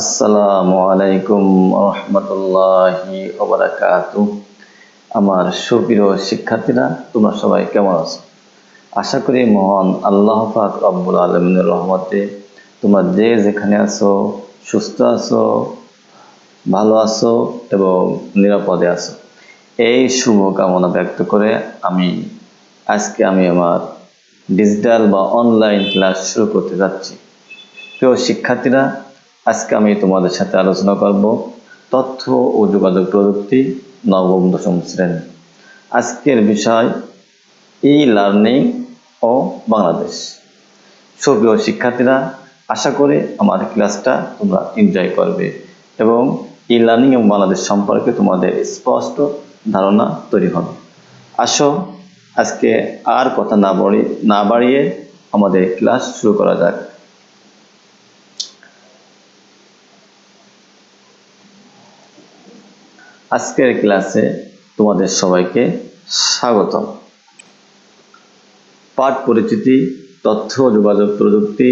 আসসালামু আলাইকুম রহমতুল্লাহি ওয়া বারাকাতুহু। আমার সুপ্রিয় শিক্ষার্থীরা, তোমরা সবাই কেমন আছো? আশা করি মহান আল্লাহ পাক রব্বুল আলামিনের রহমতে তোমরা যে যেখানে আছো সুস্থ আছো, ভালো আছো এবং নিরাপদে আছো। এই শুভ কামনা ব্যক্ত করে আজকে আমি আমার ডিজিটাল বা অনলাইন ক্লাস শুরু করতে যাচ্ছি। প্রিয় শিক্ষার্থীরা, আজকে আমি তোমাদের সাথে আলোচনা করব তথ্য ও যোগাযোগ প্রযুক্তি নবম-দশম শ্রেণী। আজকের বিষয় ই লার্নিং ও বাংলাদেশ। সুপ্রিয় শিক্ষার্থীরা, আশা করি আমার ক্লাসটা তোমরা এনজয় করবে এবং ই লার্নিং এবং বাংলাদেশ সম্পর্কে তোমাদের স্পষ্ট ধারণা তৈরি হবে। আসো আজকে আর কথা না বাড়িয়ে আমাদের ক্লাস শুরু করা যাক। আজকের ক্লাসে তোমাদের সবাইকে স্বাগতম। পাঠ পরিচিতি তথ্য যোগাযোগ প্রযুক্তি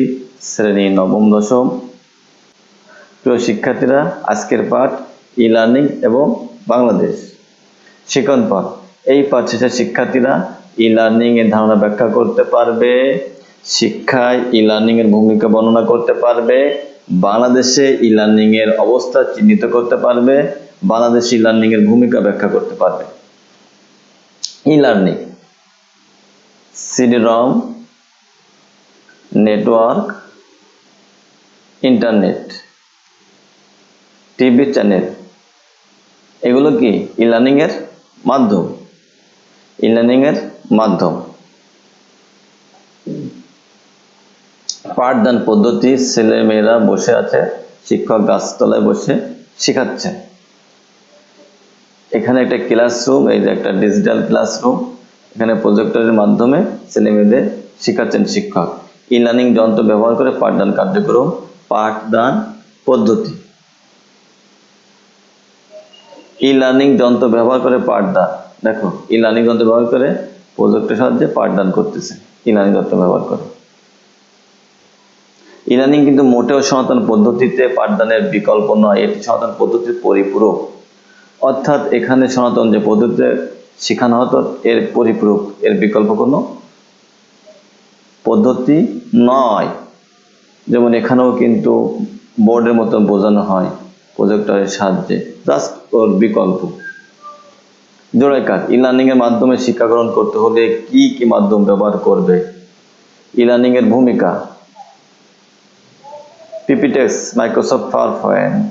শ্রেণী নবম-দশম। প্রিয় শিক্ষার্থীরা, আজকের পাঠ ই লার্নিং এবং বাংলাদেশ। শিখন পাঠ। এই পাঠ শেষে শিক্ষার্থীরা ই লার্নিং এর ধারণা ব্যাখ্যা করতে পারবে, শিক্ষায় ই লার্নিং এর ভূমিকা বর্ণনা করতে পারবে, বাংলাদেশে ই লার্নিং এর অবস্থা চিহ্নিত করতে পারবে, বাংলাদেশ ই লার্নিং এর ভূমিকা ব্যাখ্যা করতে পারবে। E learning CD ROM, network, internet, TV channel, এগুলো কি ই লার্নিং এর মাধ্যম। ই লার্নিং এর মাধ্যম। পাঠদান পদ্ধতি, ছেলে মেয়েরা বসে আছে, শিক্ষক গাছতলায় বসে শেখাচ্ছেন। এখানে একটা ক্লাসরুম, এই যে একটা ডিজিটাল ক্লাসরুম, এখানে প্রজেক্টরের মাধ্যমে ছেলে মেয়েদের শেখাচ্ছেন শিক্ষক। ই লার্নিং যন্ত্র ব্যবহার করে পাঠদান কার্যক্রম, পাঠদান পদ্ধতি। ই লার্নিং যন্ত্র ব্যবহার করে পাঠদান, দেখো ই লার্নিং যন্ত্র ব্যবহার করে প্রজেক্টের সাহায্যে পাঠদান করতেছে। ই লার্নিং যন্ত্র ব্যবহার করে। ই লার্নিং কিন্তু মোটেও সনাতন পদ্ধতিতে পাঠদানের বিকল্প নয়, এটি সনাতন পদ্ধতির পরিপূরক। অর্থাৎ এখানে সনাতন যে পদ্ধতিতে শেখানো হতো এর পরিপূরক, এর বিকল্প কোনো পদ্ধতি নয়। যেমন এখানেও কিন্তু বোর্ডের মতো বোঝানো হয় প্রজেক্টরের সাহায্যে, জাস্ট ওর বিকল্প। জোড়ায় কাজ। ই লার্নিং এর মাধ্যমে শিক্ষা গ্রহণ করতে হলে কি কি মাধ্যম ব্যবহার করবে? ই লার্নিং এর ভূমিকা, পিপিটেক্স, মাইক্রোসফট পাওয়ার পয়েন্ট।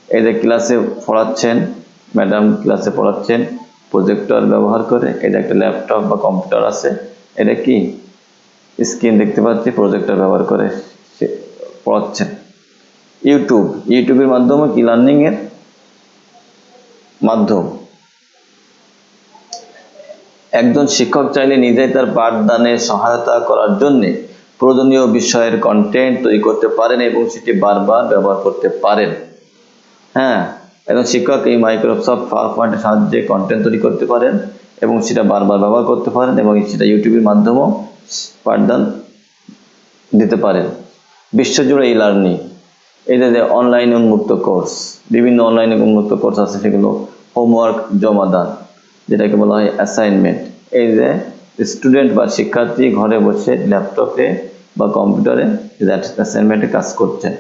এই যে ক্লাসে পড়াচ্ছেন, ম্যাডাম ক্লাসে পড়াচ্ছেন প্রজেক্টর ব্যবহার করে। এটা একটা ল্যাপটপ বা কম্পিউটার আছে, এটা কি স্ক্রিন দেখতে পাচ্ছি, প্রজেক্টর ব্যবহার করে পড়াচ্ছেন। ইউটিউবের মাধ্যমে ই লার্নিং এর মাধ্যম। একজন শিক্ষক চাইলে নিজেই তার পাঠদানে সহায়তা করার জন্য প্রয়োজনীয় বিষয়ের কন্টেন্ট তৈরি করতে পারেন এবং সেটি বারবার ব্যবহার করতে পারেন। হ্যাঁ, একজন শিক্ষক এই মাইক্রোসফট পাওয়ার পয়েন্টের সাহায্যে কন্টেন্ট তৈরি করতে পারেন এবং সেটা বারবার ব্যবহার করতে পারেন এবং সেটা ইউটিউবের মাধ্যমেও পাঠদান দিতে পারেন। বিশ্বজুড়ে ই লার্নিং, এই যে অনলাইনে উন্মুক্ত কোর্স, বিভিন্ন অনলাইনে উন্মুক্ত কোর্স আছে, সেগুলো হোমওয়ার্ক জমা দান, যেটাকে বলা হয় অ্যাসাইনমেন্ট। এই যে স্টুডেন্ট বা শিক্ষার্থী ঘরে বসে ল্যাপটপে বা কম্পিউটারে অ্যাসাইনমেন্টে কাজ করছেন।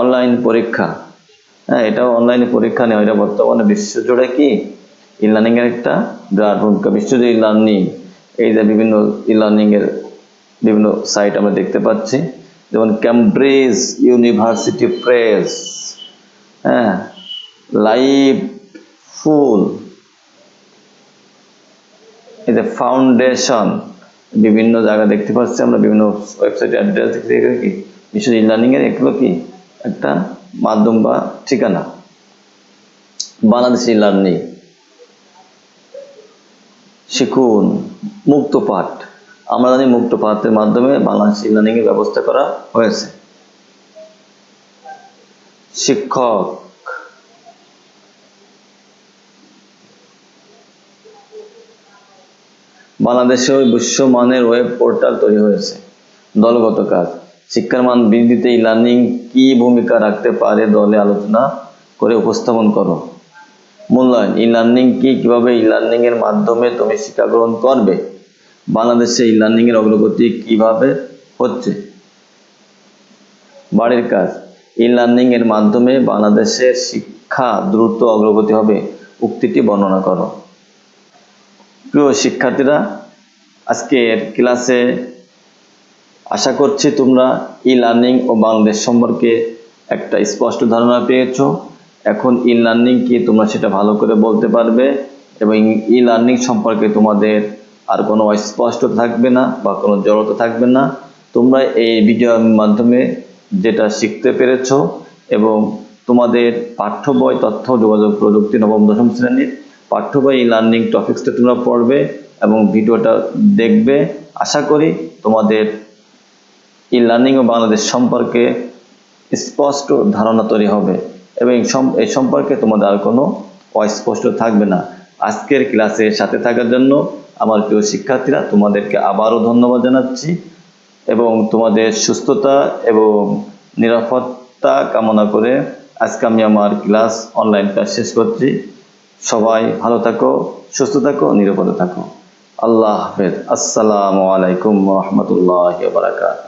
অনলাইন পরীক্ষা, হ্যাঁ এটাও অনলাইনে পরীক্ষা নেওয়া, এটা বর্তমানে বিশ্বজুড়ে কি ই লার্নিং এর একটা বিরাট ভূমিকা। বিশ্বজুড়ে ই লার্নিং, এই যে বিভিন্ন ই লার্নিং এর বিভিন্ন সাইট আমরা দেখতে পাচ্ছি, যেমন ক্যামব্রিজ ইউনিভার্সিটি প্রেস, হ্যাঁ, লাইভ ফুল, এই যে ফাউন্ডেশন, বিভিন্ন জায়গা দেখতে পাচ্ছি আমরা, বিভিন্ন ওয়েবসাইট অ্যাড্রেস দেখতে কি বিশ্ব ই লার্নিং এর এগুলো কি একটা মাধ্যম বা ঠিকানা। বাংলাদেশ ই লার্নিং, শিখুন মুক্ত পাঠ। আমরা জানি মুক্ত পাঠের মাধ্যমে বাংলাদেশ ই লার্নিং এর ব্যবস্থা করা হয়েছে। শিক্ষক, বাংলাদেশে বিশ্বমানের ওয়েব পোর্টাল তৈরি হয়েছে। দলগত কাজ, শিক্ষার মান বৃদ্ধিতে ই লার্নিং কি ভূমিকা রাখতে পারে দলে আলোচনা করে উপস্থাপন করো। মূল্যায়ন, ই লার্নিং কি, কিভাবে ই লার্নিং এর মাধ্যমে তুমি শিক্ষা গ্রহণ করবে, বাংলাদেশে ই লার্নিং এর অগ্রগতি কিভাবে হচ্ছে। বাড়ির কাজ, ই লার্নিং এর মাধ্যমে বাংলাদেশের শিক্ষা দ্রুত অগ্রগতি হবে, উক্তিটি বর্ণনা করো। প্রিয় শিক্ষার্থীরা, আজকের ক্লাসে আশা করছি তোমরা ই লার্নিং ও বাংলাদেশ সম্পর্কে একটা স্পষ্ট ধারণা পেয়েছো। এখন ই লার্নিং কি তোমরা সেটা ভালো করে বলতে পারবে এবং ই লার্নিং সম্পর্কে তোমাদের আর কোনো অস্পষ্ট থাকবে না বা কোনো জড়তা থাকবে না। তোমরা এই ভিডিওর মাধ্যমে যেটা শিখতে পেরেছো এবং তোমাদের পাঠ্য বই তথ্য যোগাযোগ প্রযুক্তি নবম-দশম শ্রেণীর পাঠ্য বই ই লার্নিং টপিক্সটা তোমরা পড়বে এবং ভিডিওটা দেখবে। আশা করি তোমাদের ই লার্নিং ও বাংলাদেশ সম্পর্কে স্পষ্ট ধারণা তৈরি হবে এবং এই সম্পর্কে তোমাদের আর কোনো অস্পষ্ট থাকবে না। আজকের ক্লাসে সাথে থাকার জন্য আমার প্রিয় শিক্ষার্থীরা তোমাদেরকে আবারও ধন্যবাদ জানাচ্ছি এবং তোমাদের সুস্থতা এবং নিরাপত্তা কামনা করে আজকে আমি আমার ক্লাস অনলাইন ক্লাস শেষ করছি। সবাই ভালো থাকো, সুস্থ থাকো, নিরাপদে থাকো। আল্লাহ হাফেজ। আসসালামু আলাইকুম ওয়া রাহমাতুল্লাহি ওয়া বারাকাতুহু।